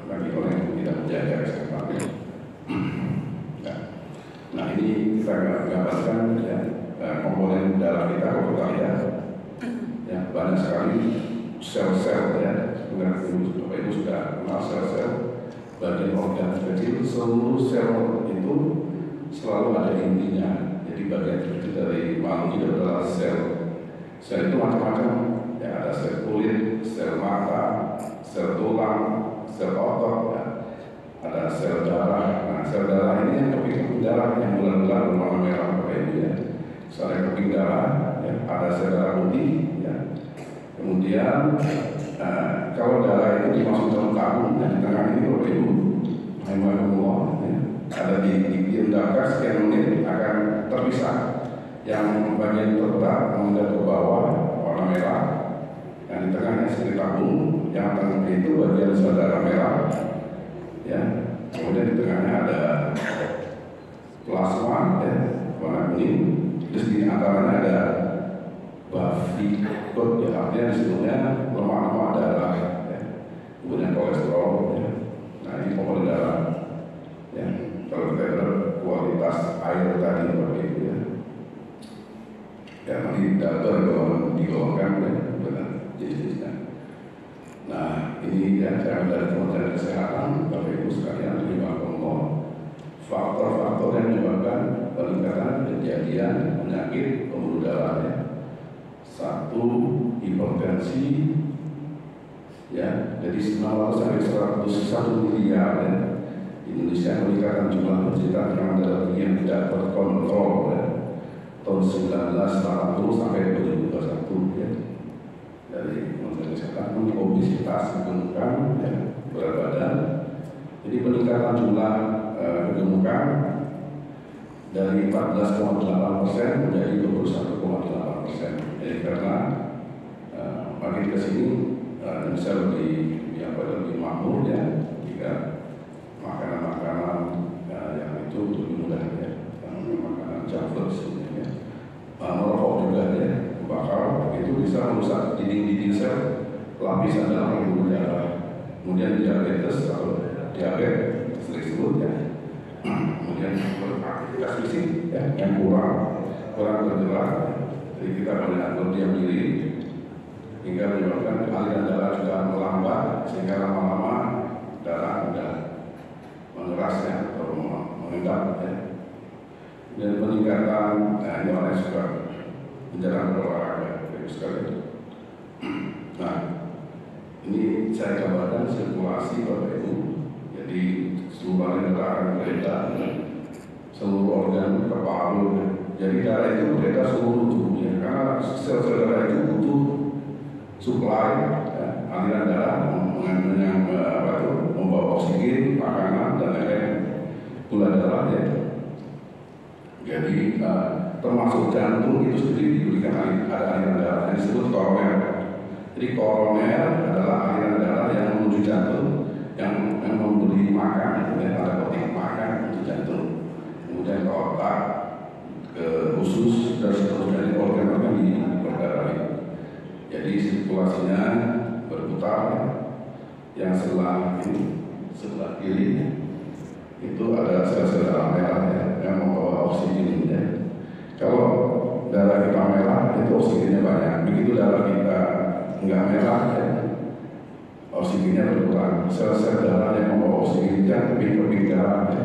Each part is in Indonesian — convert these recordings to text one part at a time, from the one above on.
bagi orang yang tidak menjaga kesehatannya. Nah ini kita gambarkan ya, komponen darah kita kalau kita lihat ya, banyak sekali sel-sel ya. Sebenarnya Bapak Ibu sudah kenal sel-sel, bagian organ kecil. Seluruh sel itu selalu ada intinya. Jadi bagian kecil dari makhluk itu adalah sel. Sel itu macam-macam ya, ada sel kulit, sel mata, sel tulang, sel otot ya. Ada sel darah. Nah, sel darah ini yang keping darah yang bulan-bulan berwarna merah Bapak Ibu ya. Sel keping darah ya, ada sel darah putih ya. Kemudian kalau darah itu dimasuk dalam tabung dan di tengah ini Bapak Ibu ya, ada diendapkan sekian menit akan terpisah. Yang bagian terberat menghadap ke bawah warna merah, yang di tengahnya seperti tabung, yang tengah itu bagian sel darah merah ya. Kemudian di tengahnya ada plasma ya, warna kuning. Terus di antaranya ada bafikot ya, artinya disebutnya lemak-lemak darah ya. Kemudian kolesterol ya. Nah ini komponen darah ya. Kalau kita lihat kualitas air tadi Bapak Ibu ya, ya nanti data digolongkan ya, benar jenis-jenisnya. Nah ini ya, saya dari Kementerian Kesehatan Bapak Ibu sekalian, faktor-faktor yang menyebabkan peningkatan kejadian penyakit pembuluh darah ya. Satu, hipertensi ya, jadi 900 sampai 101 miliar ya. Indonesia meningkatkan jumlah penderita tekanan darah tinggi yang tidak terkontrol ya. Tahun 1980 sampai 2021 ya. Dari Kementerian Kesehatan, obesitas kegemukan ya, berat badan. Jadi peningkatan jumlah kegemukan dari 14,8% menjadi 21,8%. Jadi karena makin ke sini bisa lebih makmur ya, jika makanan-makanan yang itu lebih mudah ya, makanan junk food sebenarnya, merokok juga ya, bakar itu bisa merusak dinding-dinding sel lapisan dalam pembuluh darah. Kemudian diabetes atau diabetes tersebut ya. Kemudian beraktivitas fisik ya, yang kurang bergerak, jadi kita banyak berdiam diri hingga menyebabkan aliran darah juga melambat, sehingga lama-lama darah mudah mengeras ya, atau mengendap ya. Dan peningkatan, nah ini orang yang suka menjarang berolahraga itu sekali. Nah ini saya gambarkan sirkulasi Bapak Ibu. Jadi seluruh darah akan beredar, seluruh organ ke paru. Jadi darah itu beredar seluruh tubuhnya, karena sel-sel darah itu butuh supply ya, aliran darah membawa oksigen, makanan dan lain-lain, gula darah ya. Jadi termasuk jantung itu sendiri diberikan aliran darah yang disebut koroner. Jadi koroner adalah aliran darah yang menuju jantung, yang memberi makan, ya, tanda petik makan untuk jantung, kemudian ke otak, ke usus dan seterusnya, organ-organ di darah ini. Jadi sirkulasinya berputar ya. Yang sebelah kiri itu ada sel-sel darah merah ya, yang membawa oksigen ya. Kalau darah kita merah itu oksigennya banyak. Begitu darah kita enggak merah ya, oksigennya berkurang. Sel-sel darah yang membawa oksigen itu yang keping-keping darah ya.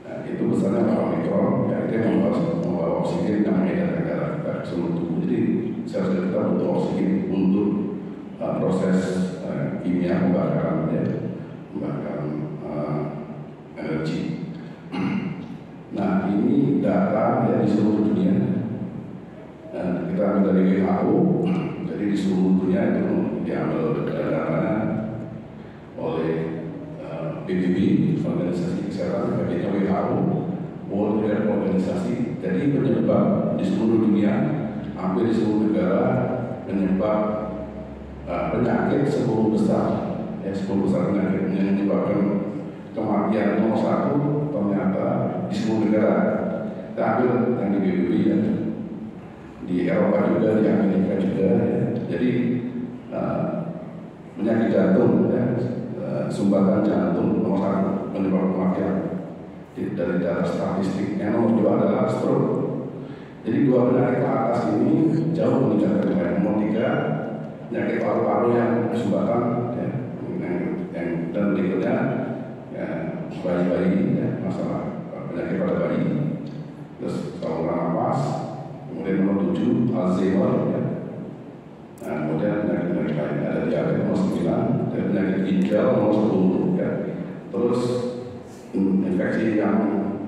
Nah, itu besarnya berapa mikron ya, itu yang membawa oksigen yang mengedarkan darah kita ke seluruh tubuh. Jadi sel-sel kita butuh oksigen untuk proses kimia pembakaran ya, energi. Nah ini data ya di seluruh dunia. Kita ambil dari WHO, jadi di seluruh dunia itu diambil datanya oleh PBB, Organisasi Kesehatan, WHO, World Health Organization. Jadi penyebab di seluruh dunia, hampir di seluruh negara, penyebab penyakit 10 besar ya, 10 besar penyakit yang menyebabkan kematian nomor 1 ternyata di seluruh negara. Kita ambil yang di PBB ya, di Eropa juga, di Amerika juga ya. Jadi penyakit jantung ya, 10 sumbatan jantung nomor 1 penyebab kematian dari data statistik. Yang nomor 2 adalah stroke. Jadi 2 penyakit ke atas ini jauh meningkatkan riwayat. Nomor 3 penyakit paru-paru yang sumbatan ya, dan berikutnya ya, bayi-bayi ya, masalah penyakit pada bayi, terus saluran nafas, kemudian nomor 7 Alzheimer ya. Nah, kemudian penyakit lain ada diabetes nomor 9, dan penyakit ginjal nomor 10 ya. Terus infeksi yang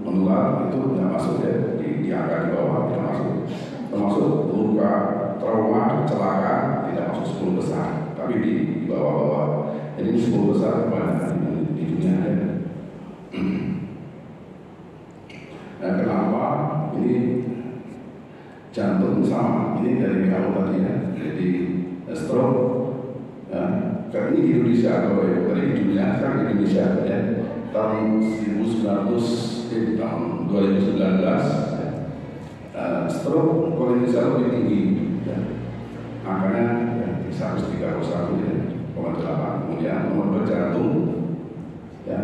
menular itu tidak masuk ya, di angka di bawah tidak masuk, termasuk luka, trauma, kecelakaan tidak masuk 10 besar, tapi di bawah-bawah. Jadi 10 besar kebanyakan di dunia ya. Nah, kenapa ini jantung sama? Ini dari WHO tadi ya. Jadi stroke ya, karena ini di Indonesia, kalau tadi di dunia, sekarang di Indonesia ya, tahun 2019 ya, stroke kalau Indonesia lebih tinggi ya. Angkanya ya, 131 ya, 0,8. Kemudian nomor 2 jantung ya,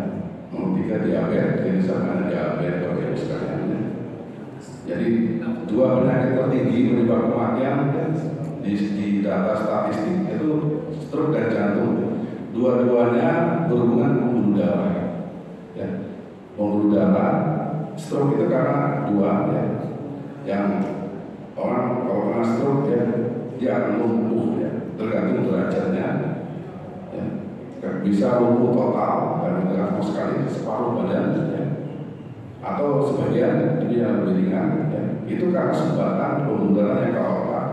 nomor 3 diabetes. Jadi sama diabetes Bapak Ibu sekalian ya. Jadi 2 penyakit tertinggi penyebab kematian ya, di data statistik itu stroke dan jantung. Dua-duanya berhubungan dengan pembuluh darah ya. Pembuluh darah, stroke itu karena 2 ya. Yang orang kalau kena stroke ya, dia akan lumpuh ya, tergantung derajatnya ya. Bisa lumpuh total dan tergantung sekali separuh badan ya. Atau sebagian dia lebih ringan ya. Itu karena sumbatan pembuluh darah yang ke otak,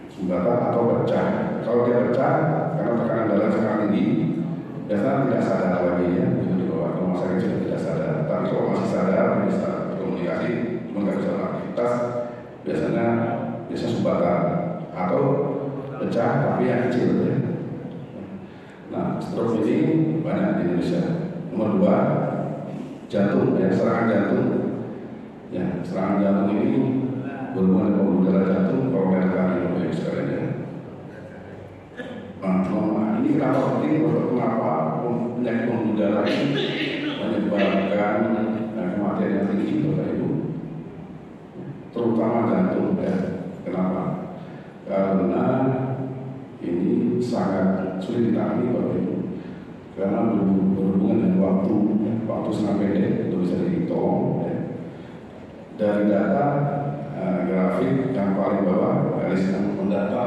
sumbatan atau pecah. Kalau dia pecah karena tekanan darah sangat tinggi, biasanya tidak sadar lagi ya, itu di bawah rumah sakit juga tidak sadar. Tapi kalau masih sadar bisa berkomunikasi, cuma nggak bisa beraktivitas, biasanya sumbatan atau pecah tapi yang kecil ya. Nah, stroke ini banyak di Indonesia. Nomor 2 jantung ya, serangan jantung ya. Serangan jantung ini berhubungan dengan pembuluh darah jantung. Kalau kita kali Bapak Ibu sekalian ya. Nah, ini kenapa penting? Kenapa penyakit pembuluh darah ini menyebabkan kematian yang tinggi Bapak Ibu, terutama jantung ya. Kenapa? Karena ini sangat sulit ditangani Bapak Ibu, karena berhubungan dengan waktu sangat pendek untuk bisa ditolong ya. Dari data grafik yang paling bawah, garis yang mendata,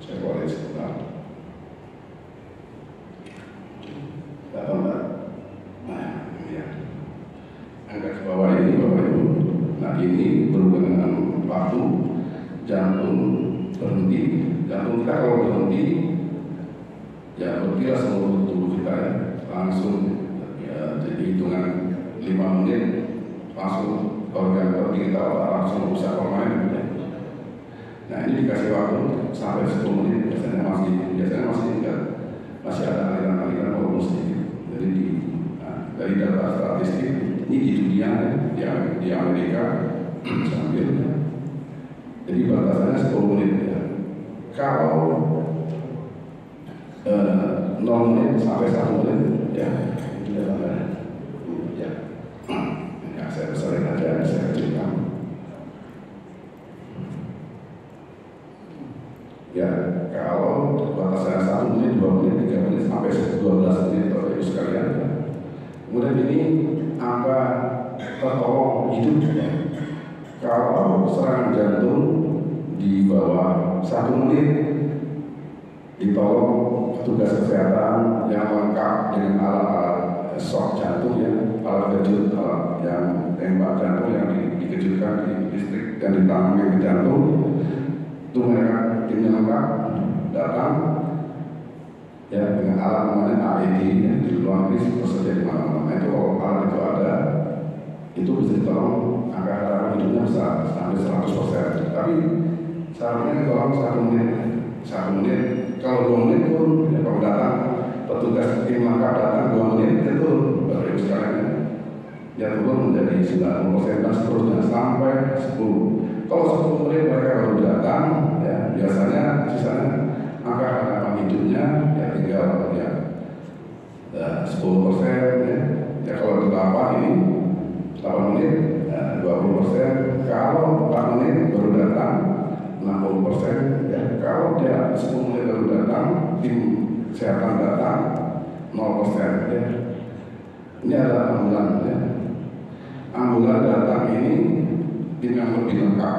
saya boleh sebentar. Data mbak, nah ini ya, angka ke bawah ini Bapak Ibu. Nah ini berhubungan dengan waktu jantung berhenti. Jantung kita kalau berhenti ya berkira seluruh tubuh kita ya, langsung ya, jadi hitungan 5 menit langsung organ kita langsung rusak permanen ya. Nah ini dikasih waktu sampai 10 menit, biasanya masih ada aliran-aliran walaupun sedikit. Jadi dari data statistik ini di dunia ya, di Amerika sambil ya. Jadi batasannya 10 menit ya. Kalau 0 menit sampai 1 menit ya, itu ya. Ya, saya besarin aja, saya kecilkan. Ya, kalau batasannya 1 menit, 2 menit, 3 menit sampai 12 menit Bapak Ibu sekalian ya. Kemudian ini angka tertolong hidup ya. Kalau serangan jantung di bawah 1 menit ditolong petugas kesehatan yang lengkap dengan alat-alat shock jantung ya, alat kejut, alat yang tembak jantung yang dikejutkan di listrik dan ditangani ke jantung, itu mereka timnya lengkap datang ya dengan alat namanya AED ya, di luar negeri tersedia di mana-mana. Itu kalau alat itu ada, itu bisa ditolong angka harapan hidupnya bisa sampai 100%. Tapi seharusnya ditolong 1 menit. Kalau 2 menit pun ya, kalau datang petugas tim lengkap datang 2 menit itu Bapak Ibu sekalian ya turun menjadi 90% dan seterusnya sampai 10. Kalau 10 menit mereka baru datang ya, biasanya sisanya angka harapan hidupnya ya tinggal ya 10% ya. Ya kalau 8 ini 8 menit 20%. Kalau 4 menit baru datang 60% ya. Kalau dia 10 menit baru datang, tim kesehatan datang 0% ya. Ini adalah ambulan ya. Ambulan datang ini tim yang lebih lengkap.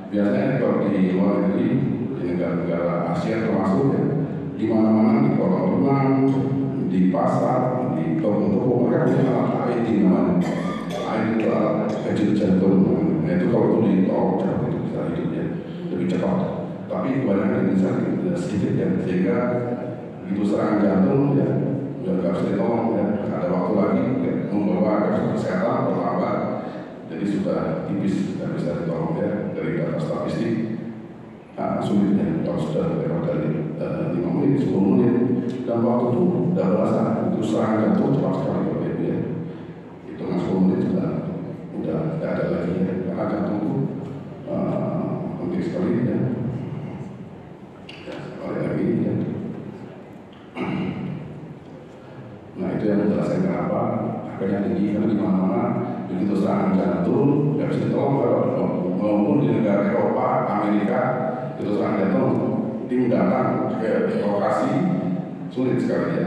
Biasanya kalau di luar negeri, di negara-negara Asia termasuk ya, di mana-mana di kolam renang, di pasar, di toko-toko mereka punya alat AED namanya. AED itu alat kecil jantung. Nah itu kalau itu ditolong jantung itu bisa hidupnya lebih cepat. Tapi kebanyakan di Indonesia sedikit ya, sehingga itu serangan jantung ya nggak bisa ditolong ya. Ada waktu lagi ya, membawa ke kesehatan terlambat, jadi sudah tipis nggak bisa ditolong ya. Dari data statistik sulitnya kalau sudah lewat dari 5 menit, 10 menit dan waktu itu udah berasa itu serangan jantung cepat sekali kalau itu ya. Itu 10 menit sudah nggak ada lagi ya, karena jantung itu penting sekali ya. Sekali lagi ya. Nah itu yang menjelaskan kenapa harganya tinggi, karena di mana-mana begitu serangan jantung nggak bisa ditolong. Kalau maupun di negara Eropa, Amerika itu serangan jantung, tim datang ke lokasi sulit sekali ya,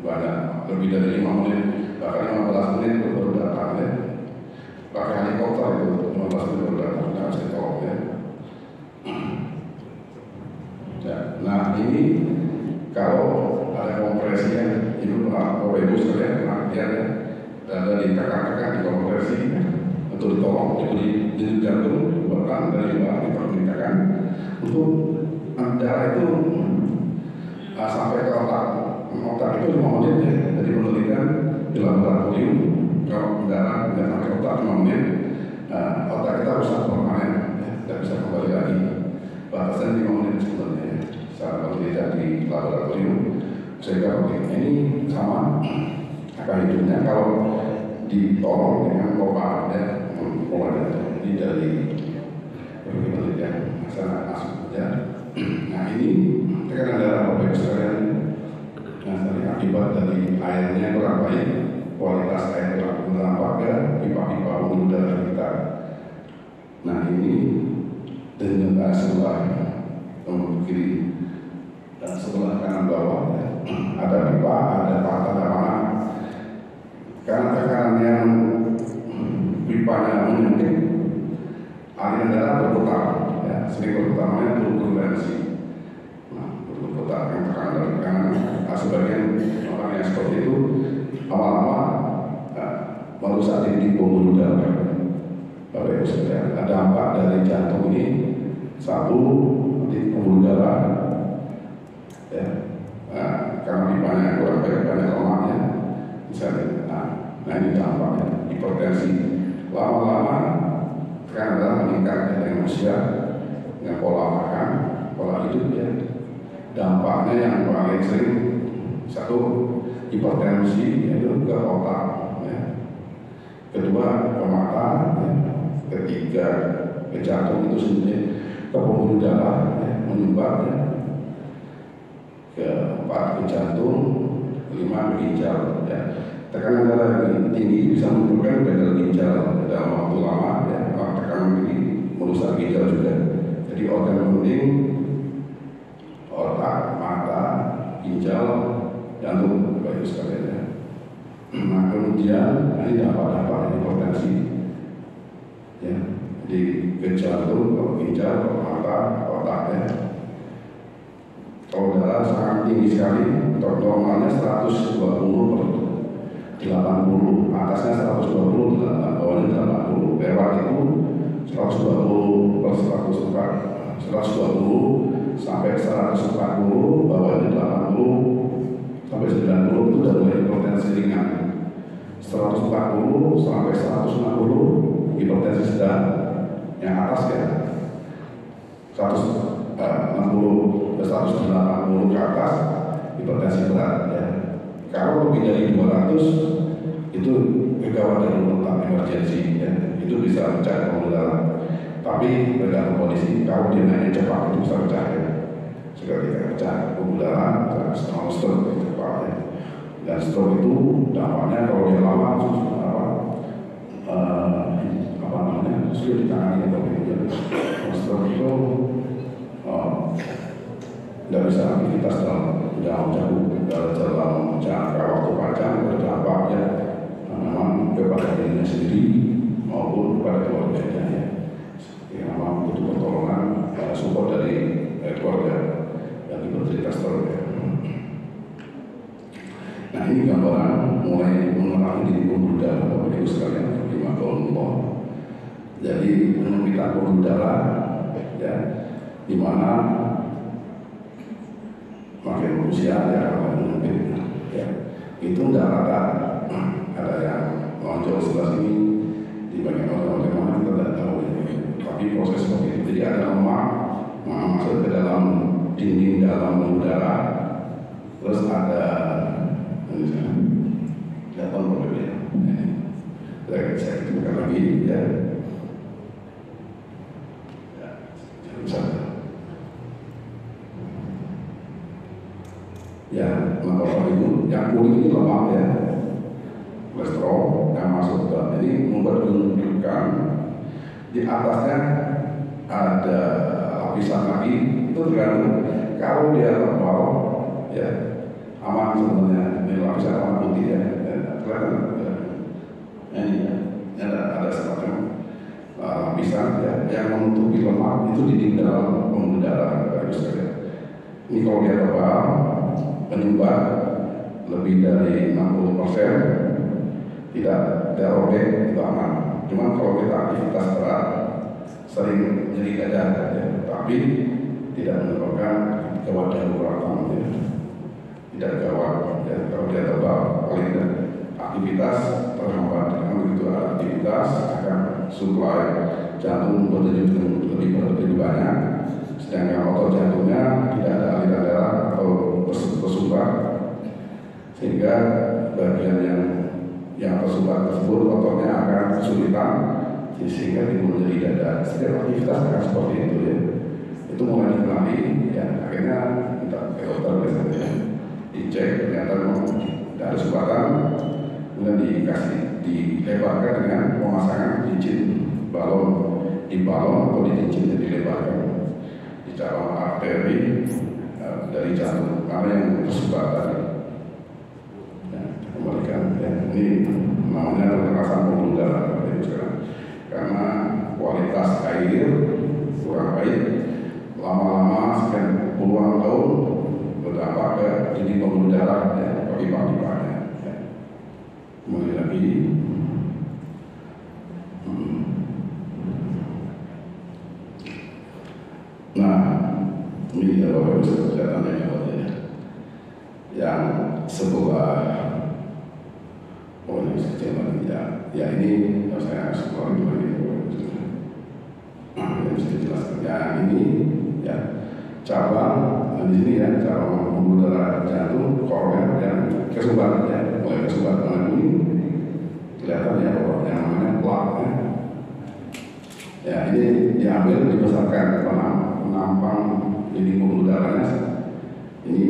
banyak lebih dari 5 menit bahkan 15 menit baru datang ya. Pakai helikopter itu 15 menit baru datang, nggak bisa ditolong ya. Nah ini kalau ada kompresinya itu Bapak Ibu sekalian pernah lihat ya, ada ditekan-tekan di kompresi untuk ditolong itu di jantung dibuatkan dari luar dipermintakan untuk darah itu sampai ke otak. Otak itu 5 menit ya, jadi penelitian di laboratorium kalau darah tidak sampai otak 5 menit otak kita rusak permanen ya, tidak bisa kembali lagi. Batasan 5 menit sebenarnya ya, saat penelitian di laboratorium. Sehingga ini sama akan hidupnya kalau ditolong dengan obat ya, obat ini dari penelitian masalah masuk ya. Nah ini tekanan darah Bapak Ibu sekalian, nah dari akibat dari airnya kurang baik, kualitas air kurang berdampak ya, pipa-pipa pembuluh darah kita. Nah ini dengan sebelah kiri dan sebelah kanan bawah ya, ada pipa, ada tanda panah. Karena tekanan yang pipanya menyempit, aliran darah berputar ya, sering berputar namanya turbulensi. Nah, berputar yang tekanan dari kanan. Nah, sebagian orang yang seperti itu lama-lama merusak dinding pembuluh darah. Bapak Ibu sekalian, ada dampak dari jantung ini satu di pembuluh darah ya, karena pipanya kurang baik, banyak lemaknya misalnya. Nah ini dampaknya hipertensi. Lama-lama tekanan darah meningkat ya, dengan usia, dengan pola makan, pola hidup ya. Dampaknya yang paling sering satu hipertensi yaitu ke otak ya. Kedua ke mata ya. Ketiga ke jantung itu sendiri, ke pembuluh darah ya, menyumbat ya. Keempat ke jantung, 5 ke ginjal ya. Tekanan darah yang tinggi bisa menimbulkan gagal ginjal dalam waktu lama ya. Tekanan tinggi merusak ginjal juga. Jadi organ penting otak, mata, ginjal, jantung, Bapak Ibu sekalian ya. Nah kemudian ini dampak-dampak hipertensi ya, di jantung, ginjal, mata, otak ya. Kalau darah sangat tinggi sekali, normalnya 120 per 80, atasnya 120, bawahnya 80. Lewat itu 120 per 120 sampai 140, bawahnya 80 sampai 90 itu udah mulai hipertensi ringan. 140 sampai 160 hipertensi sedang, yang atas ya 160 ke 180 ke atas hipertensi berat ya. Kalau lebih dari 200 itu gawat darurat emergensi ya, itu bisa pecah pembuluh darah. Tapi tergantung kondisi, kalau dia naiknya cepat itu bisa pecah ya. Sekali pecah pembuluh darah, setengah stroke cepat ya. Dan stroke itu dampaknya kalau dia lama sulit ditangani atau kemudian stroke itu tidak bisa aktivitas dalam jangka waktu panjang, berdampak ya memang kepada dirinya sendiri maupun kepada keluarganya ya. Yang memang butuh pertolongan support dari keluarga yang bercerita stroke ya. Nah ini gambaran mulai mengenali diri pembuluh darah Bapak Ibu sekalian rahimahullah. Jadi penyempitan pembuluh darah ya, di mana makin usia ya menyempit ya, itu darah ada yang lonjol sebelah sini di bagian oleh mana kita tidak tahu ya. Tapi proses seperti itu, jadi ada lemak masuk ke dalam dinding dalam pembuluh darah, terus ada datang berbeda. Saya tunjukkan lagi ya. Ya, Bapak Ibu, yang kuning ini lemak ya, kolesterol yang masuk ke dalam ini membuat menunjukkan di atasnya ada lapisan lagi. Itu tergantung kalau dia tebal ya aman sebenarnya, ini lapisan aman putih ya, kelihatan ya. Ini ada semacam lapisan ya yang menutupi lemak itu di dalam pembuluh darah. Ini kalau dia tebal menyumbat lebih dari 60%, tidak robek, itu aman. Cuma kalau kita aktivitas berat sering nyeri dada ya, tapi tidak menyebabkan gawat daruratan ya. Tidak gawat ya, kalau dia tebal paling tidak aktivitas terhambat. Karena begitu ada aktivitas akan suplai jantung berdenyut lebih banyak, sedangkan otot jantungnya tidak ada aliran darah atau tersumbat, sehingga bagian yang tersumbat tersebut ototnya akan kesulitan sehingga timbul nyeri dada. Setiap aktivitas akan seperti itu ya. Itu mulai dikenali ya, akhirnya kita ke dokter biasanya dicek, ternyata memang tidak ada sumbatan, kemudian dilebarkan dengan pemasangan cincin balon, di balon atau di cincin yang dilebarkan di cabang arteri dari jantung karena yang tersumbat tadi. Ya, kembalikan ya, ini namanya kekerasan pembuluh darah karena kualitas air kurang baik, lama-lama sekian puluhan tahun berdampak ke dinding pembuluh darah ya, pipa-pipanya ya. Kembali lagi nah ini ya Bapak Ibu kelihatannya yang sebuah ini kecil ya ini saya sekolah ini yang bisa dijelaskan ya, ini ya cabang di sini ya, cabang pembuluh darah jantung koroner yang kesumbat ya, mulai kesumbat dengan kuning kelihatan ya bahwa yang namanya plak ya, ini diambil dibesarkan penampang dinding pembuluh darahnya. Ini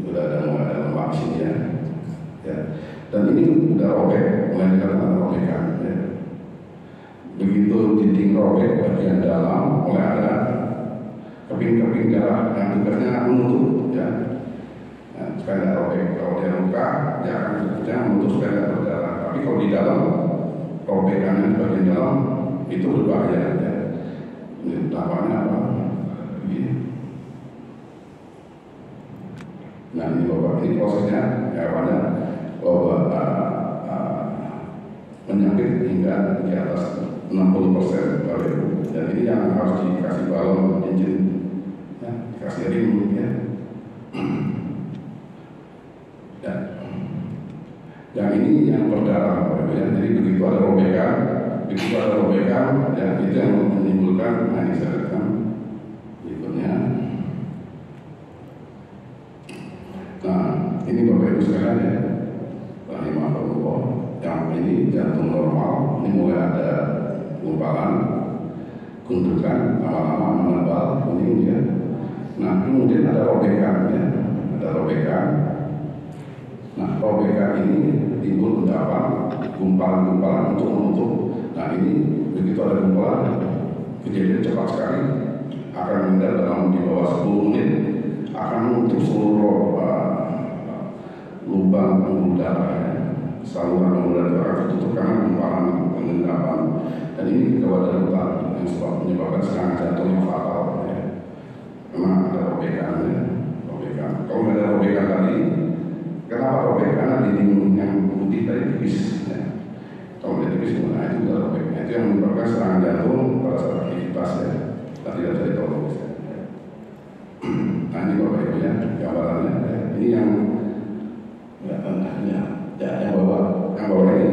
sudah ada lemak sini ya, dan ini udah robek, mulai kelihatan robekan ya. Begitu dinding robek bagian dalam mulai ada keping-keping darah yang tugasnya menutup ya, supaya tidak robek. Kalau dia luka dia akan bekerja menutup supaya tidak berdarah. Tapi kalau di dalam robekannya di bagian dalam itu berbahaya ya. Ini dampaknya apa? Nah ini Bapak, ini prosesnya ya banyak bahwa menyakit hingga di atas 60% Bapak Ibu. Dan ini yang harus dikasih balon cincin ya, dikasih ring ya. Ya. Yang ini yang berdarah Bapak Ibu ya. Jadi begitu ada robekan ya, itu yang menimbulkan ini saya rekam berikutnya. Nah ini Bapak Ibu sekalian ya, rahimahullah, yang ini jantung normal, ini mulai ada gumpalan, gundukan, lama-lama menebal kuning ya. Nah kemudian ada robekan ya, ada robekan. Nah, robekan ini timbul endapan, gumpalan-gumpalan untuk menutup. Nah, ini begitu ada gumpalan, kejadian cepat sekali akan mengendap dalam di bawah 10 menit akan menutup seluruh lubang pembuluh darah, saluran pembuluh darah itu akan tertutup karena gumpalan pengendapan. Dan ini gawat darurat yang menyebabkan serangan jantung yang fatal. Memang ada robekan, robekan. Kalau nggak ada robekan tadi, kenapa robekan? Karena dinding yang putih tadi tipis. Kalau dia tipis, nah itu udah robek. Itu yang menyebabkan serangan jantung pada saat aktivitas ya. Nah, tidak bisa ditolong. Nah ini Bapak Ibu ya, gambarannya. Ini yang yang bawah ini.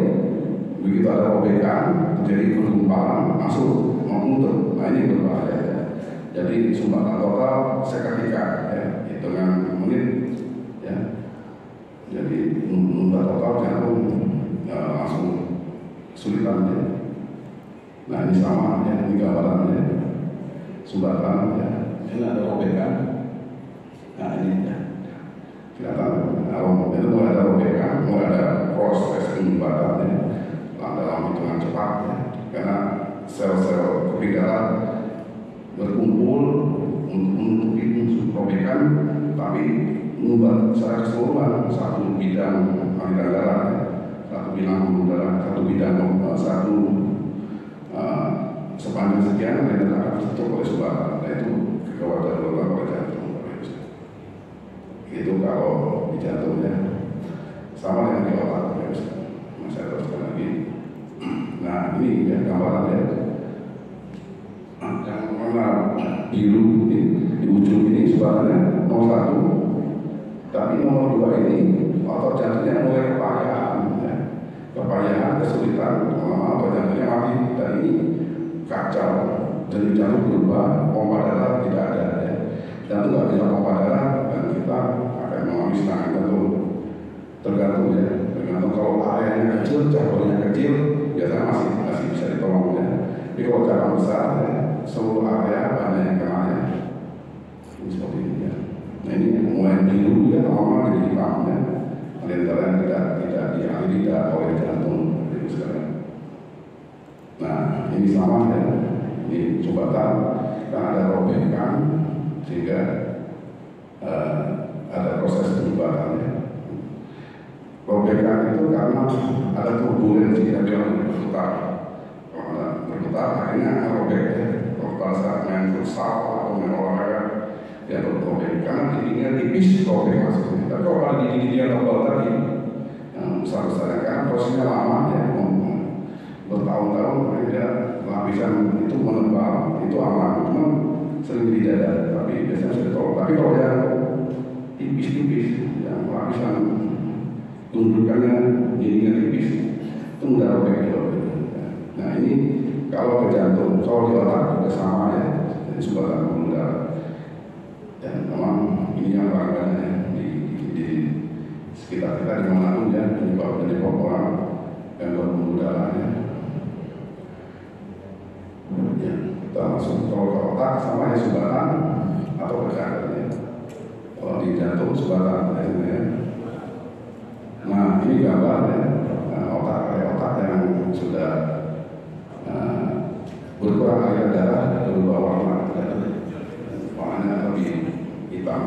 Begitu ada robekan, terjadi pergumpalan, masuk menutup. Nah ini berbahaya. Ya. Jadi sumbatan total seketika, ya, hitungan menit, ya. Jadi sumbatan total jantung langsung kesulitan. Ya. Nah ini sama, ya, ini gambarannya, sumbatan, ya. Ini ada robekan. Nah ini, ya. Kelihatan, itu mulai ada robekan, mulai ada proses penyumbatan, ya. Dalam hitungan cepat, ya. Karena sel-sel keping darah berkumpul untuk menutupi robekan, tapi mengubah secara keseluruhan satu bidang aliran darah, ya. Satu bidang pembuluh darah, satu bidang sepanjang sekian aliran darah akan tertutup oleh sumbatan. Nah itu kegawat darurat pada jantung. Itu kalau di jantung, ya. Sama dengan di otak, ya. Saya teruskan lagi. Nah ini ya gambarannya. Yang warna biru ini di ujung ini sebenarnya nomor 1, tapi nomor 2 ini otot jantungnya mulai kepayahan, ya. Kepayahan, kesulitan, lama-lama otot jantungnya mati. Dan ini kacau, jadi jantung berubah, pompa darah tidak ada, ya. Jantung nggak bisa pompa darah dan kita akan mengalami serangan jantung. Tergantung, ya. Tergantung kalau areanya kecil, cabangnya kecil, biasanya masih bisa ditolong, ya. Tapi kalau cabang besar, ya, seluruh area banyak yang kena, ya. Ini seperti ini, ya. Nah ini mulai biru, ya, normal jadi hitam, ya. Aliran yang tidak dialiri oleh jantung, itu sekalian. Nah ini sama, ya. Ini sumbatan karena ada robekan sehingga ada proses penyumbatannya. Robekan itu karena ada turbulensi yang berputar. Kalau ada berputar, akhirnya robek, ya. Kalau pada saat main futsal atau main olahraga, dia robek. Karena dindingnya tipis, robek maksudnya. Tapi kalau ada dinding yang tebal tadi, yang besar-besar, karena prosesnya lama, ya, bertahun-tahun, dia lapisan itu menebal, itu aman. Cuma sering di dada, tapi biasanya sudah tolong. Tapi kalau yang tipis-tipis, yang lapisan tunjukkannya dindingnya tipis, itu mudah robek gitu. Nah ini kalau ke jantung, kalau di otak juga sama, ya. Jadi sumbatan pembuluh darah. Dan memang ini yang paling banyak, ya, di sekitar kita dimanapun, ya, penyebab orang gangguan pembuluh darahnya. Ya, kita langsung kalau ke otak sama, ya, sumbatan atau ke jantung, ya. Kalau di jantung sumbatan, ya. Nah ini gambar, ya, otak yang sudah berkurang aliran darah, berubah warna, warnanya lebih hitam.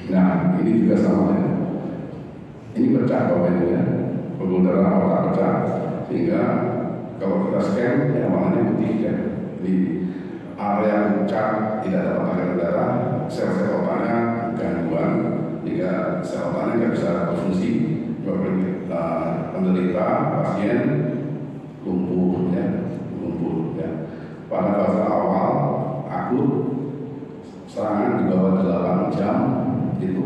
Nah ini juga sama, ya. Ini pecah Bapak Ibu, ya. Pembuluh darah otak pecah sehingga kalau kita scan, ya, warnanya putih, ya. Di area pecah tidak dapat aliran darah, sel-sel otaknya gangguan, hingga sel otaknya nggak bisa berfungsi. Penderita pasien lumpuh, ya, lumpuh, ya. Pada fase awal akut serangan di bawah 8 jam itu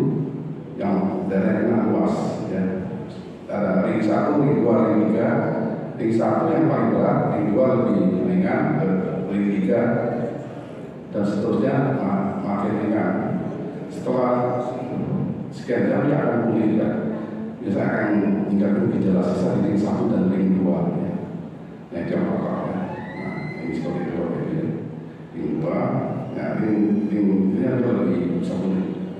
yang darahnya luas, ya. Ada ring 1, ring 2, ring 3. Ring 1 yang paling berat, ring 2 lebih ringan, ring 3 dan seterusnya makin ringan. Setelah sekian jam dia akan pulih, ya. Biasanya akan meninggalkan gejala sisa di ring 1 dan ring 2, ya. Nah itu yang pokok, ya. Nah ini seperti itu, ya. Ring 2, ya, ring ini ada lebih bisa pulih.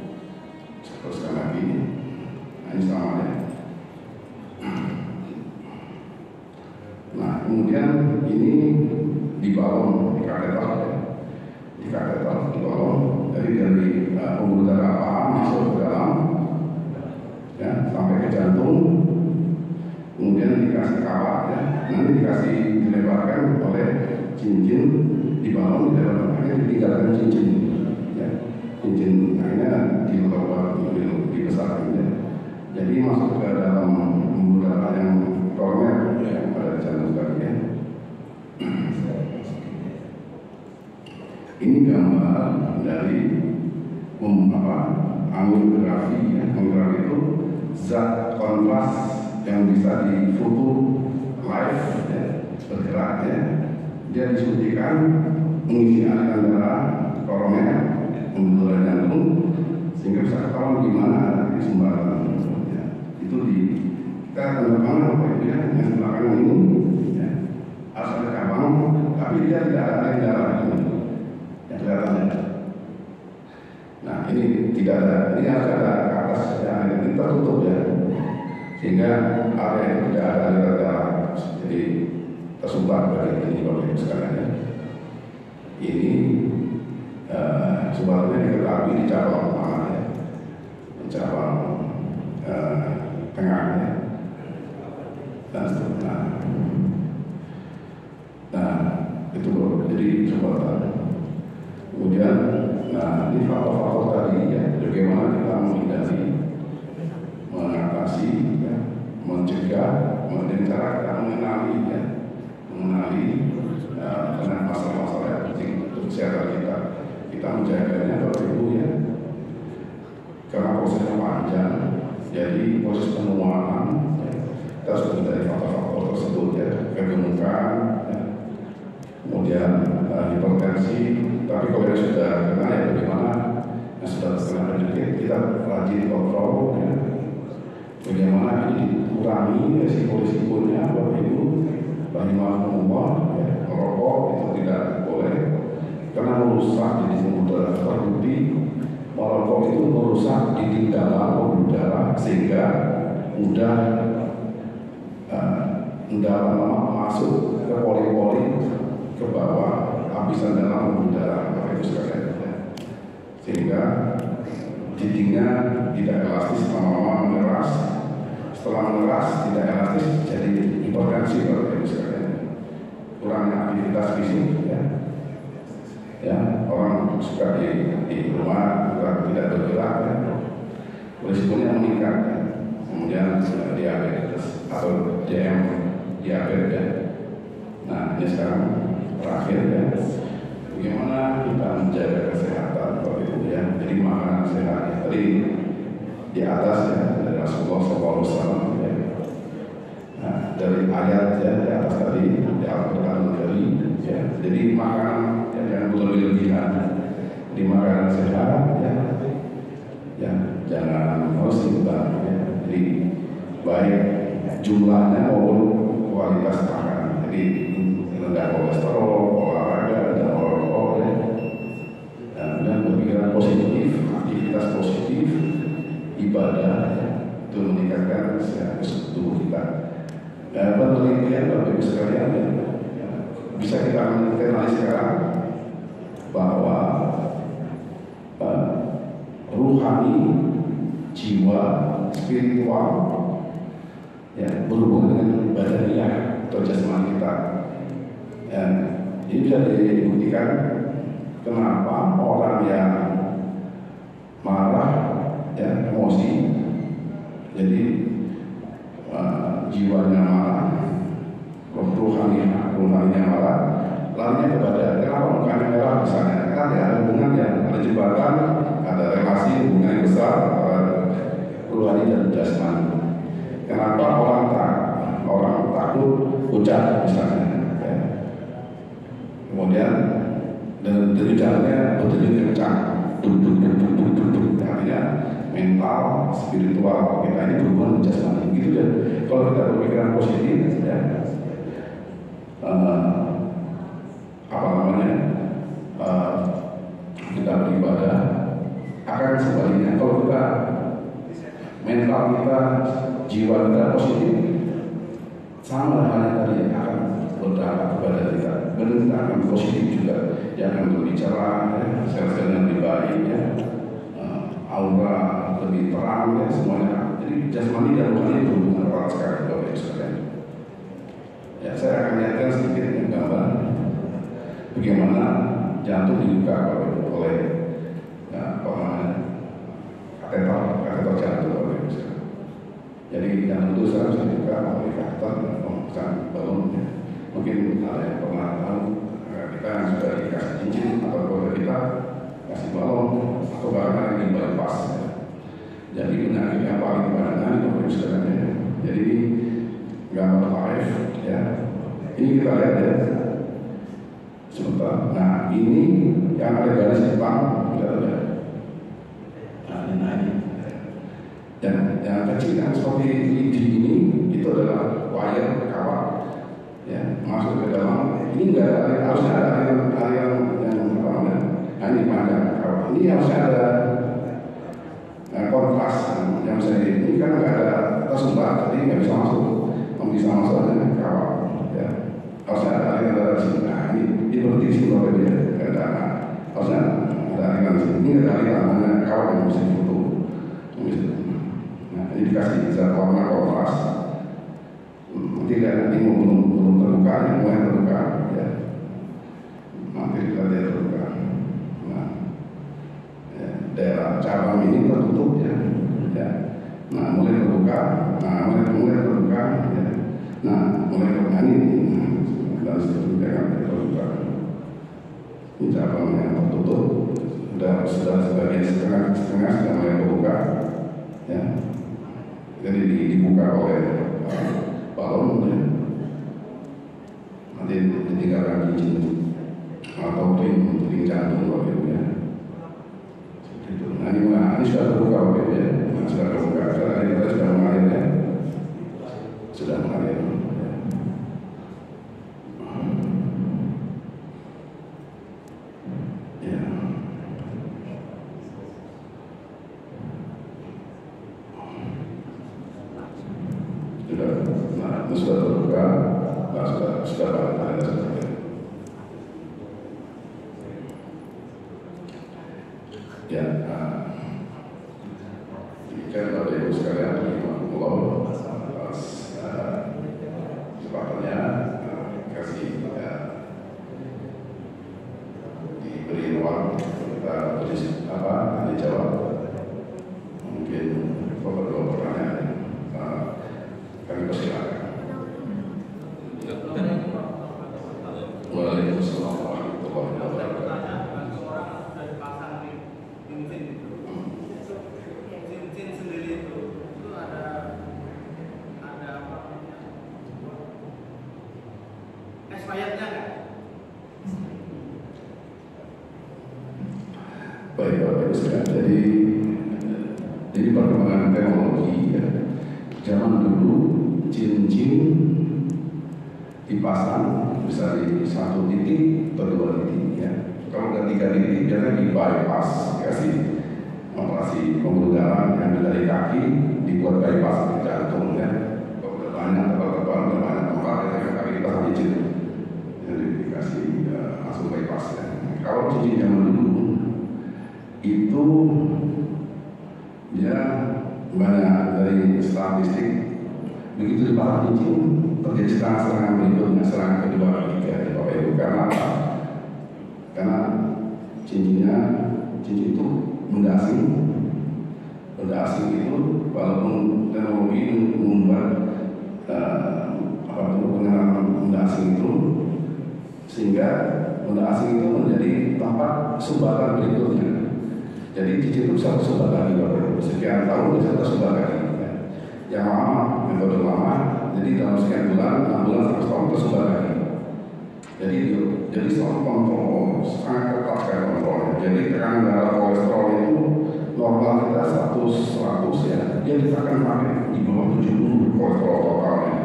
kemudian ini dibalon, dikateter, dibalon, jadi dari pembuluh darah paham masuk ke dalam, ya, sampai ke jantung, kemudian dikasih kawat, ya, nanti dikasih dilebarkan oleh cincin dibalon, dilebarkan, ditinggalkan cincin, ya, cincin akhirnya dilebar, dibesarkan, ya. Jadi masuk ke dalam pembuluh darah yang koroner yang ada di jantung tadi, ya. Ini gambar dari angiografi, ya. Angiografi itu zat kontras yang bisa difoto live, ya, bergerak, ya. Dia disuntikan mengisi aliran darah koroner, pembuluh darah jantung, sehingga bisa ketahuan di mana ada sumber, ya. Itu kita akan berkembang apa itu, ya, yang sebelah kanan ini, ya, harus ada cabang, tapi dia tidak ada aliran darah, ya, kelihatannya. Nah ini tidak ada, ini harus ada ke atas, ya, ini tertutup, ya, sehingga area itu tidak ada aliran darah, jadi tersumbat dari ini Bapak Ibu sekalian, ya. Ini sebabnya diketahui di cabang mana, ya, di cabang tengah, ya, dan seterusnya. Nah itu jadi sumbatan. Kemudian, nah ini faktor-faktor tadi, ya, bagaimana kita menghindari, mengatasi, ya, mencegah, dengan cara kita mengenali, ya, dengan masalah-masalah yang penting untuk kesehatan kita. Kita menjaganya Bapak Ibu, ya, karena prosesnya panjang. Jadi proses penguatan, ya, kita harus mencari faktor-faktor tersebut, ya, kegemukan, ya, kemudian hipertensi. Tapi kalau yang sudah kena, ya, bagaimana yang sudah terkena penyakit kita rajin kontrol, ya, bagaimana ini dikurangi resiko-resikonya Bapak Ibu. Rahimahumullah, ya, merokok itu tidak boleh karena merusak di pembuluh darah. Terbukti merokok itu merusak dinding dalam pembuluh darah sehingga mudah masuk ke pori-pori ke bawah lapisan dalam pembuluh darah Bapak Ibu sekalian, ya. Sehingga dindingnya tidak elastis, lama-lama mengeras. Setelah mengeras tidak elastis, jadi hipertensi Bapak Ibu sekalian. Kurangnya aktivitas fisik, ya, ya, orang suka di rumah tidak bergerak, ya, risikonya meningkat, ya. Kemudian diabetes atau diabetes, ya. Nah ini sekarang terakhir, ya, bagaimana kita menjaga kesehatan Bapak Ibu, ya. Jadi makanan sehat, ya. Tadi di atas, ya, dari Rasulullah SAW, ya. Nah, dari ayat, ya, di atas tadi di Al-Quran dari, ya. Jadi makanan, ya, jangan berlebihan. Jadi makanan sehat, ya, ya, jangan harus imbang, ya. Jadi baik jumlahnya maupun kualitas makanan. Jadi rendah kolesterol, olahraga, dan merokok, ya. Dan berpikiran positif, aktivitas positif, ibadah, ya, itu meningkatkan kesehatan tubuh kita. Penelitian Bapak Ibu sekalian, ya, bisa kita mengenali sekarang bahwa ruhani, jiwa, spiritual, ya, berhubungan dengan badaniah atau jasmani kita. Dan ini bisa dibuktikan kenapa orang yang marah, ya, emosi, jadi jiwanya marah, ruhaninya marah, larinya kepada kenapa mukanya merah misalnya, kan ya, ada hubungannya, ada jembatan, ada relasi hubungan yang besar antara ruhani dan jasmani. Kenapa orang takut hujan misalnya, ya. Kemudian dan hujannya berdenyut kencang, artinya mental, spiritual kita ini berhubungan dengan jasmani. Gitu ya. Kalau kita berpikiran positif, ya, kita beribadah, akan sebaliknya kalau kita mental kita, jiwa kita positif, sama halnya tadi akan berdampak kepada kita. Benar kita akan positif juga, yang akan lebih cerah, ya, sel-selnya lebih baik, ya, aura lebih terang, ya, semuanya. Jadi jasmani dan rohani berhubungan erat sekali, Bapak Ibu sekalian. Ya, saya akan lihatkan sedikit gambar bagaimana jantung dibuka oleh kateter jantung, Bapak Ibu sekalian. Jadi jantung itu harus dibuka oleh kateter dan pembukaan balon. Mungkin ada yang pernah tahu, kita yang sudah dikasih cincin atau keluarga kita kasih balon atau barangkali di bypass, ya. Jadi penyakit yang paling banyak Bapak Ibu sekalian, ya. Jadi gambar live, ya. Ini kita lihat, ya, sebentar. Nah, ini yang ada garis hitam, kita lihat. Nah, ini. Dan yang kecil yang seperti lidi ini itu adalah wire kawat, ya, masuk ke dalam. Ini enggak ada, harusnya ada aliran yang apa namanya? Nah, ini panjang kawat. Ini harusnya ada kontras yang saya ini kan nggak ada tersumbat, jadi nggak bisa masuk, dengan kawat, ya. Harusnya ada aliran dari sini. Nah, ini berarti di sini kalau dia nggak ada, harusnya ada aliran di sini. Ini nggak ada aliran, hanya kawat yang bisa difoto. Nah, ini dikasih zat warna kontras. Nanti lihat, ini belum terbuka, ini mulai terbuka, ya. Nanti kita lihat terbuka. Nah, ya, daerah cabang ini tertutup, ya. Nah, mulai terbuka. Nah, mulai terbuka, ya. Nah, mulai terbuka ini dan seterusnya kan terbuka. Ini cabang yang tertutup. Sudah sebagian setengah sudah mulai terbuka, ya. Jadi dibuka oleh balon, ya. Nanti ditinggalkan cincin atau ring jantung, Bapak Ibu, ya. Seperti itu. Nah, ini sudah terbuka, Bapak Ibu, ya. Nah, sudah terbuka. Tadi kita sudah mengalir, ya. Sudah mengalir, ya. Nah, itu sudah terbuka. Nah, sudah ada seperti itu. Ya, kan Bapak Ibu sekalian, atas kesempatannya kasih diberi ruang kita tulis apa dijawab. Mungkin beberapa pertanyaan kami persilakan. Waalaikumsalam warahmatullahi wabarakatuh. Baik, Bapak Ibu sekalian, jadi perkembangan teknologi, ya. Zaman dulu cincin dipasang bisa di satu titik atau dua titik, ya. Kalau udah 3 titik biasanya di bypass, kasih operasi pembuluh darah yang dari kaki dibuat bypass ke jantung, ya. Kalau udah banyak tebal-tebal, udah banyak tempat, ya, kaki kita cincin, jadi dikasih langsung bypass, ya. Kalau cincin zaman dulu itu, ya, banyak dari statistik begitu dipasang cincin terjadi serangan berikutnya, serangan kedua, ketiga, ya, Bapak Ibu. Karena apa? Karena cincin itu benda asing itu walaupun teknologi membuat pengenalan benda asing itu, sehingga benda asing itu menjadi tempat sumbatan berikutnya. Jadi cincin itu bisa tersumbat lagi, Bapak Ibu. Sekian tahun bisa tersumbat lagi, ya. Yang lama, metode lama, jadi dalam sekian bulan, 6 bulan, 1 tahun tersumbat lagi. Jadi soal kontrol sangat ketat sekali kontrolnya. Jadi tekanan darah kolesterol itu normal kita 100, ya. Dia akan pakai di bawah 70 kolesterol totalnya.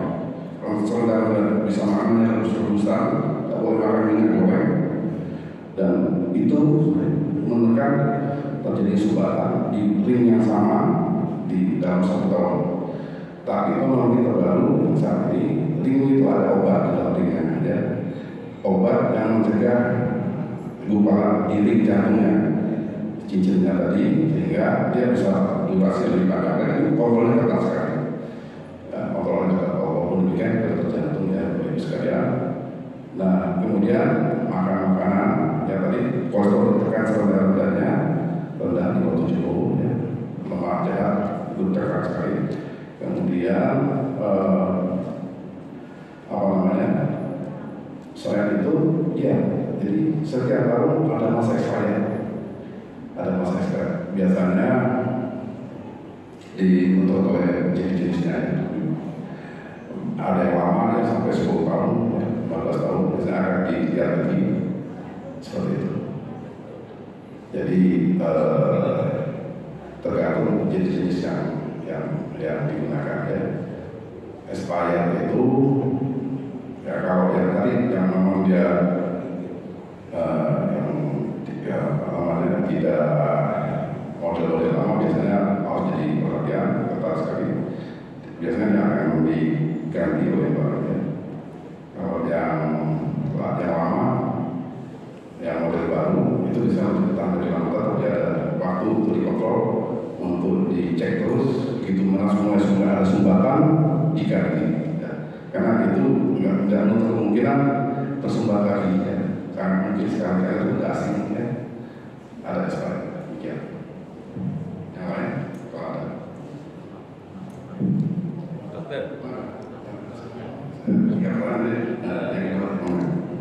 Kolesterol darah bisa makan harus terusan, tak boleh makan minyak goreng. Dan itu menekan terjadi sumbatan di ring yang sama di dalam 1 tahun. Tapi teknologi terbaru yang saat ini, ring itu ada obat di dalam ringnya. ya, obat yang mencegah gumpalan iring jantungnya, cincinnya tadi, sehingga dia bisa durasi lebih panjang. Dan itu kontrolnya ketat sekali. Ya, kontrolnya ketat, walaupun demikian dokter jantung ya, Bapak sekalian. Nah, kemudian makanan ya tadi kolesterol ditekan serendah-rendahnya, rendah di bawah 70 ya, lemak jahat itu ditekan sekali. Kemudian selain itu ya, jadi setiap tahun ada masa expired, biasanya dituntut oleh jenis-jenisnya. Ada yang lama ya sampai 10 tahun, 15 tahun, biasanya akan dilihat lagi seperti itu. Jadi tergantung jenis-jenis yang digunakan ya. Expired itu ya, kalau yang tadi yang memang dia tidak model-model lama biasanya harus jadi perhatian ketat sekali. Biasanya yang akan diganti oleh barunya. Kalau yang lama, yang model baru itu bisa ditambah dengan tetap ada waktu untuk dikontrol, untuk dicek terus. Begitu mana semua ada sumbatan diganti. Karena itu tidak menutup kemungkinan tersumbat lagi ya. Karena mungkin sekarang itu tidak asing ya. Ada seperti demikian. Yang lain kalau ada. Dokter.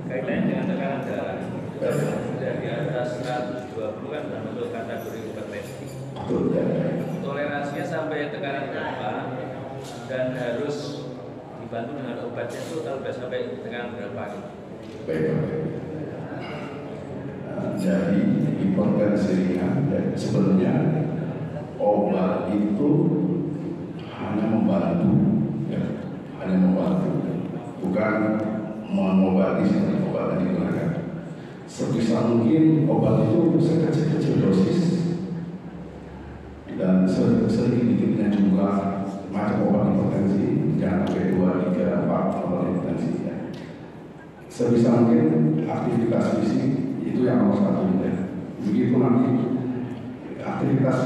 Kaitannya dengan tekanan darah dari atas 120 kan untuk kategori hipertensi. Toleransinya sampai tekanan berapa dan harus dibantu dengan obatnya itu kalau sudah sampai tekanan berapa? Baik. Jadi hipertensi ringan sebenarnya obat itu hanya membantu, ya, bukan mengobati seperti obat yang digunakan. Sebisa mungkin obat itu sekecil-kecil dosis dan sedikit-sedikitnya juga macam obat hipertensi, jangan sampai 2, 3, 4 obat hipertensi ya. Sebisa mungkin aktivitas fisik itu yang nomor 1 ya. Begitu nanti aktivitas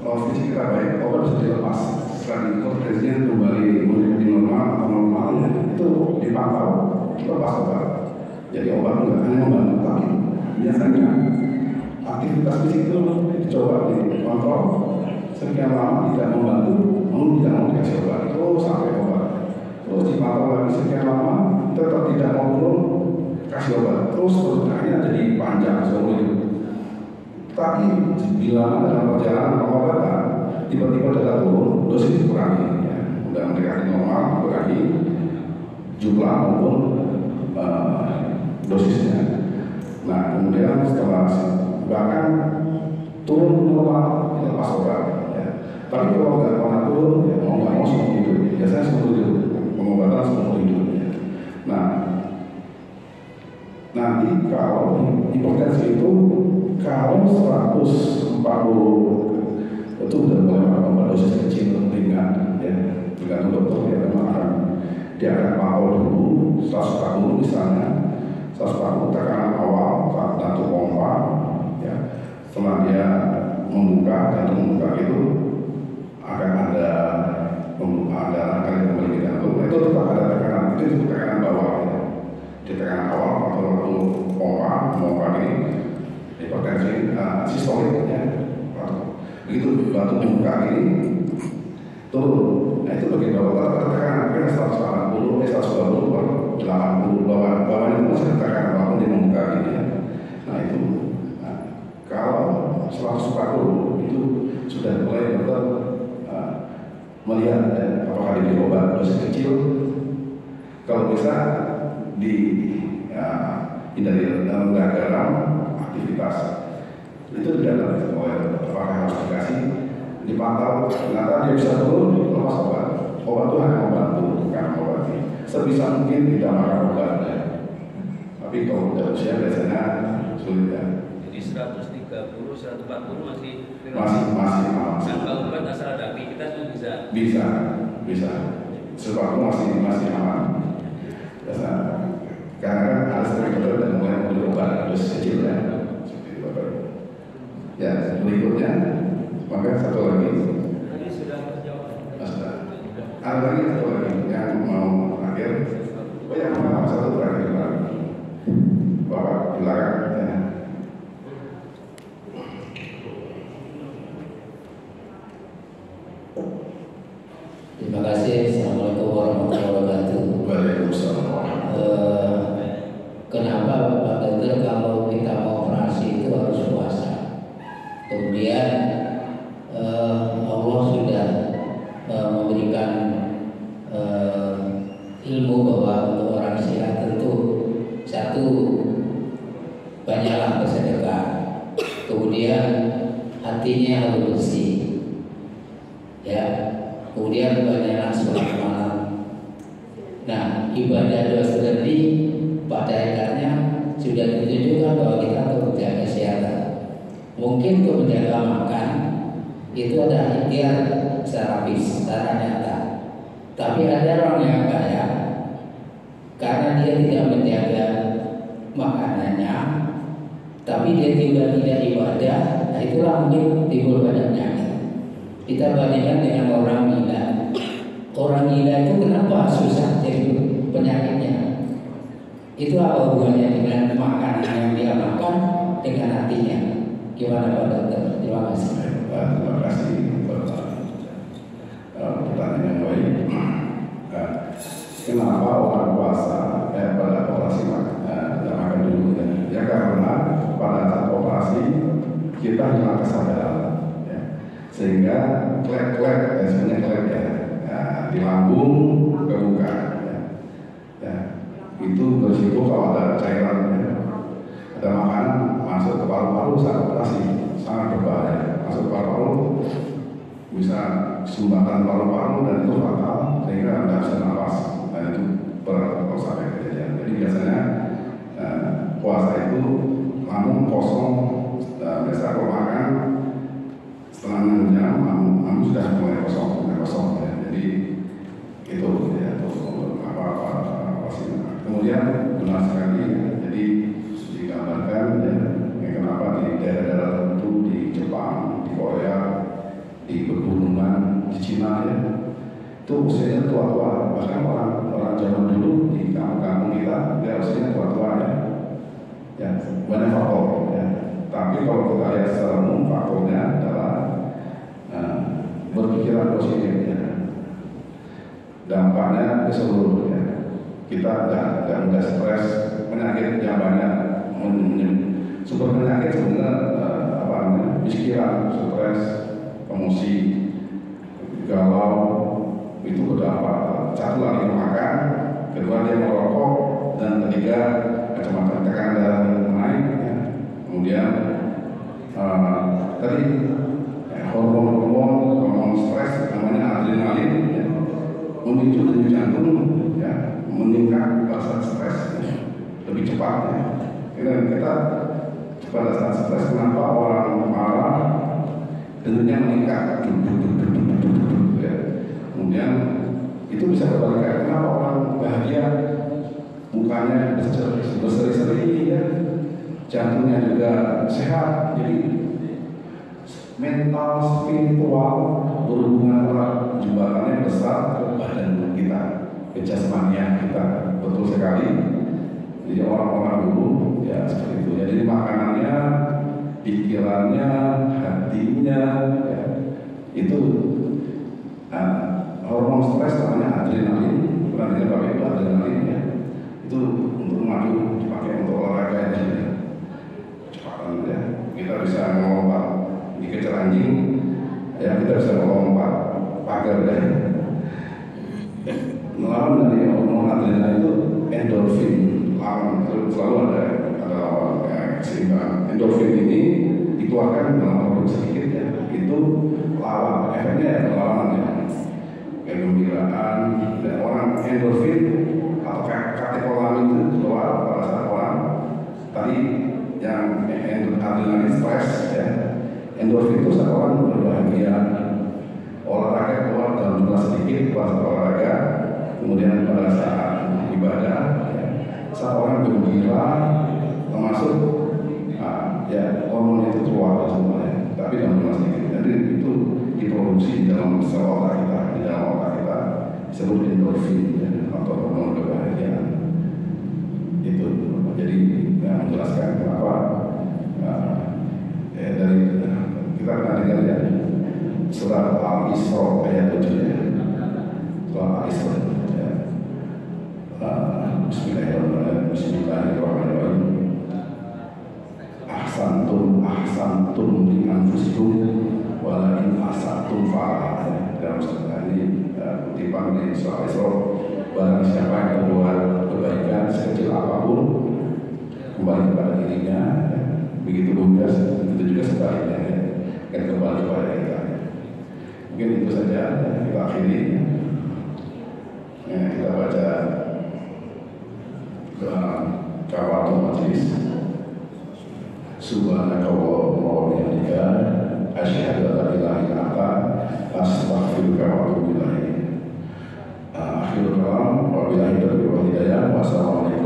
fisik kita baik, obat bisa dilepas. Setelah hipertensinya kembali menjadi normal atau normal ya, itu dipantau, lepas obat. Jadi obat tidak hanya membantu, tapi biasanya aktivitas fisik itu dicoba dikontrol. Sekian lama tidak membantu, tidak mau dikasih obat, terus sampai obat, terus dipantau lagi sekian lama, tetap tidak mau turun, kasih obat, terus akhirnya jadi panjang seumur hidup. Tapi bila dalam perjalanan pengobatan tiba-tiba tidak turun, dosis dikurangi, ya. Udah mendekati normal, dikurangi jumlah maupun dosisnya. Nah kemudian setelah bahkan turun normal, lepas obat. Tapi kalau nggak pernah turun, ya mau nggak mau seumur hidup. Biasanya seumur hidup, pengobatan seumur hidup. Ya. Nah, nanti kalau hipertensi itu kalau 140 itu udah mulai obat dosis kecil ringan, ya tergantung dokter ya memang dia akan pantau dulu 140 misalnya, 140 tekanan awal saat jantung pompa, ya setelah dia jantung membuka itu akan ada kali kembali ke jantung, itu tetap ada tekanan, itu tekanan bawah ya. Di tekanan awal atau waktu pompa ini hipertensi sistolik ya. Begitu batu membuka ini turun, nah itu bagi bawah tekanan kan 180, 120 per 80 bawah itu masih tekanan walaupun dia membuka ini ya. Nah itu kalau 140 itu sudah mulai dokter melihat apakah dia obat dosis kecil, kalau bisa hindari dalam garam aktivitas itu tidak oleh apakah harus dikasih dipantau, ternyata dia bisa turun lepas obat itu hanya membantu bukan mengobati, sebisa mungkin tidak makan obat ya. Tapi kalau udah usia biasanya sulit ya. Jadi 130, 140 masih aman. Nah, kalau obat asal ada aktivitas itu bisa. Sesuatu masih aman. Biasa Karena kan ada dokter dan mulai membeli obat dos kecil ya. Seperti itu. Ya, berikutnya, maka satu lagi. Tadi sudah terjawab. Ada lagi satu lagi yang mau terakhir. Oh ya, satu terakhir lagi. Bapak di belakang ya. Terima kasih. Assalamualaikum warahmatullahi wabarakatuh. Waalaikumsalam. Kenapa Pak Dokter kalau kita mau operasi itu harus puasa? Kemudian Allah sudah memberikan ilmu bahwa untuk orang sehat tentu satu banyaklah bersedekah, kemudian hatinya harus bersih, ya. Kemudian banyaklah sholat malam. Nah, ibadah doa seperti pada akhirnya sudah ditunjukkan bahwa kita perlu menjaga kesehatan. Mungkin untuk menjaga makan itu ada ikhtiar secara nyata. Tapi ada orang yang kaya karena dia tidak menjaga makanannya, tapi dia juga tidak ibadah. Nah, itulah mungkin timbul banyak penyakit. Kita bandingkan dengan orang gila. Orang gila itu kenapa susah jadi penyakitnya? Itu apa hubungannya dengan makanan yang dia makan dengan hatinya? Gimana Pak Dokter? Terima kasih. Terima kasih pertanyaan yang baik. Kenapa orang puasa pada operasi makan dulu? Ya karena pada saat operasi kita hilang kesadaran, ya. Sehingga klep-klep, sebenarnya klep ya, di lambung kebuka, ya. Itu berisiko kalau ada cairan, ya. Ada makanan masuk ke paru-paru saat operasi sangat berbahaya. Masuk ke paru-paru bisa sumbatan paru-paru dan itu fatal sehingga tidak bisa nafas. Dan itu berat kalau sampai kejadian. Jadi biasanya puasa itu lambung kosong, biasa kalau makan setelah 6 jam lambung sudah mulai kosong, ya. Jadi itu ya untuk apa sih. Kemudian benar sekali, ya. Jadi digambarkan ya, kenapa di daerah-daerah tertentu di Jepang, di Korea, di pegunungan, di Cina ya, itu usianya tua-tua. Bahkan orang zaman dulu di kampung kita dia usianya tua-tua ya, banyak faktor ya. Tapi kalau kita lihat secara umum faktornya adalah berpikiran positif ya. Dampaknya ke seluruh ya. Kita tidak mudah stres, penyakit yang banyak, sumber penyakit sebenarnya pikiran, stres, emosi, galau, itu berdampak. Satu lagi makan, kedua dia merokok, dan ketiga macam-macam tekanan darah yang naik. Ya. Kemudian tadi hormon stres namanya adrenalin, ya. Memicu denyut jantung, ya, meningkat pada saat stres, ya. Lebih cepat. Ya. Kita pada saat stres kenapa orang marah denyutnya meningkat, ya. Kemudian itu bisa kebalikan. Kenapa orang bahagia mukanya berseri-seri, ya. Jantungnya juga sehat. Jadi mental, spiritual berhubungan erat, jembatannya besar ke badan kita, ke jasmanian kita, betul sekali. Jadi orang-orang dulu ya seperti itu. Jadi makanannya, pikirannya, hatinya, ya, itu hormon stres namanya adrenalin. Pernah dengar Bapak Ibu adrenalin ya? Itu untuk maju dipakai untuk olahraga ya. Cepatan ya. Kita bisa melompat dikejar anjing, ya kita bisa melompat pagar ya. Melawan dari hormon adrenalin itu endorfin, lawan selalu ada lawan ya, seimbang. Endorfin ini dikeluarkan dalam waktu sedikit ya. Itu lawan, efeknya ya perlawanan ya. Kegembiraan dan orang endorfin atau katekolamin itu keluar pada saat orang tadi yang adrenalin stres ya. Endorfin itu saat orang berbahagia, olahraga keluar dalam jumlah sedikit pada saat olahraga, kemudian pada saat ibadah ya, saat orang gembira, termasuk ya hormon itu keluar semuanya, tapi dalam jumlah sedikit. Jadi itu diproduksi di dalam sel otak kita, di dalam otak kita disebut endorfin ya, atau hormon kebahagiaan. Itu jadi yang menjelaskan kenapa dari kita pernah dengar ya surat Al-Isra ayat 7 ya, surat Al-Isra ya. Bismillahirrahmanirrahim. Ahsantum li anfusikum walakin ahsantum fa'ala. Dalam surat ini kutipan di surat Al-Isra, barang siapa yang berbuat kebaikan sekecil apapun kembali kepada dirinya, ya. Begitu juga sebaliknya ya. Akan kembali kepada kita. Mungkin itu saja kita akhiri. Ya, kita baca kafatul majlis. Subhanakallahumma wa bihamdika asyhadu an la ilaha illa anta astaghfiruka wa atubu ilaik. Akhirul kalam wa billahi taufiq wal hidayah. Wassalamualaikum